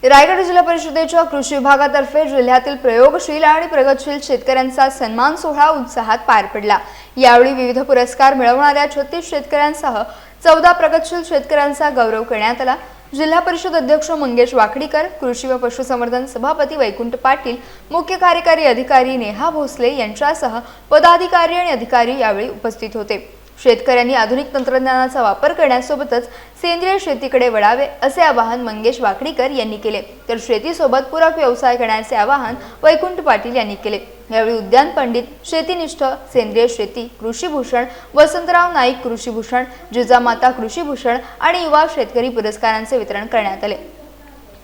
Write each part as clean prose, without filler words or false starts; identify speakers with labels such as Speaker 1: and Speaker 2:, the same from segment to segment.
Speaker 1: रायगड जिल्हा परिषदेच्या कृषी विभागातर्फे जिल्ह्यातील प्रयोगशील आणि प्रगतशील शेतकऱ्यांचा सन्मान सोहळा उत्साहात पार पडला। यावेळी विविध पुरस्कार मिळवणाऱ्या 36 शेतकऱ्यांसह 14 प्रगतशील शेतकऱ्यांचा गौरव करण्यात आला। जिल्हा परिषद अध्यक्ष मंगेश वाकडीकर, कृषी व पशुसंवर्धन सभापती वैकुंठ पाटील, मुख्य कार्यकारी अधिकारी नेहा भोसले यांच्यासह पदाधिकारी आणि अधिकारी यावेळी उपस्थित होते। शेतकऱ्यांनी आधुनिक तंत्रज्ञानाचा वापर करण्यासोबतच सेंद्रिय शेतीकडे वळावे असे आवाहन मंगेश वाकडीकर यांनी केले, तर शेतीसोबत पूरक व्यवसाय करण्याचे आवाहन वैकुंठ पाटील यांनी केले। यावेळी उद्यान पंडित, शेतीनिष्ठ, सेंद्रिय शेती, कृषीभूषण, वसंतराव नाईक कृषीभूषण, जिजामाता कृषीभूषण आणि युवा शेतकरी पुरस्कारांचे वितरण करण्यात आले।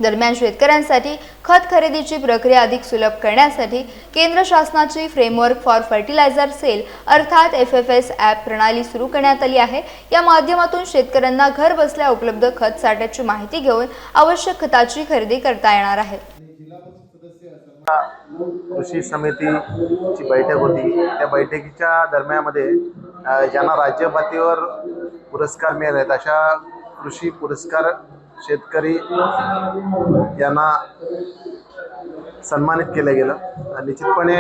Speaker 1: दरम्यान शेतकऱ्यांसाठी खत खरेदीची प्रक्रिया अधिक सुलभ करण्यासाठी केंद्र शासनाची फ्रेमवर्क फॉर फर्टिलायझर सेल अर्थात FFS ॲप प्रणाली सुरू करण्यात आली आहे। या माध्यमातून शेतकऱ्यांना घर बसल्या उपलब्ध खत साठ्याची माहिती घेऊन आवश्यक खताची खरेदी करता येणार आहे।
Speaker 2: कृषी समितीची बैठक होती। त्या बैठकीच्या दरम्यानमध्ये ज्यांना राज्य पातळीवर पुरस्कार मिळाले अशा कृषी पुरस्कार शेतकरी यांना सन्मानित केलं गेलं। निश्चितपणे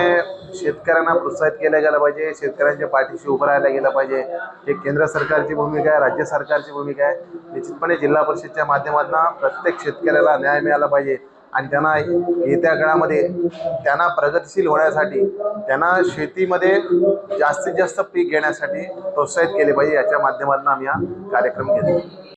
Speaker 2: शेतकऱ्यांना प्रोत्साहित केलं गेलं पाहिजे, शेतकऱ्यांच्या पाठीशी उभं राहायला गेलं पाहिजे। हे केंद्र सरकारची भूमिका आहे, राज्य सरकारची भूमिका आहे। निश्चितपणे जिल्हा परिषदेच्या माध्यमातून प्रत्येक शेतकऱ्याला न्याय मिळाला पाहिजे आणि त्यांना येत्या काळामध्ये त्यांना प्रगतिशील होण्यासाठी, त्यांना शेतीमध्ये जास्तीत जास्त पीक घेण्यासाठी प्रोत्साहित केले पाहिजे। याच्या माध्यमातून आम्ही हा कार्यक्रम घेतो।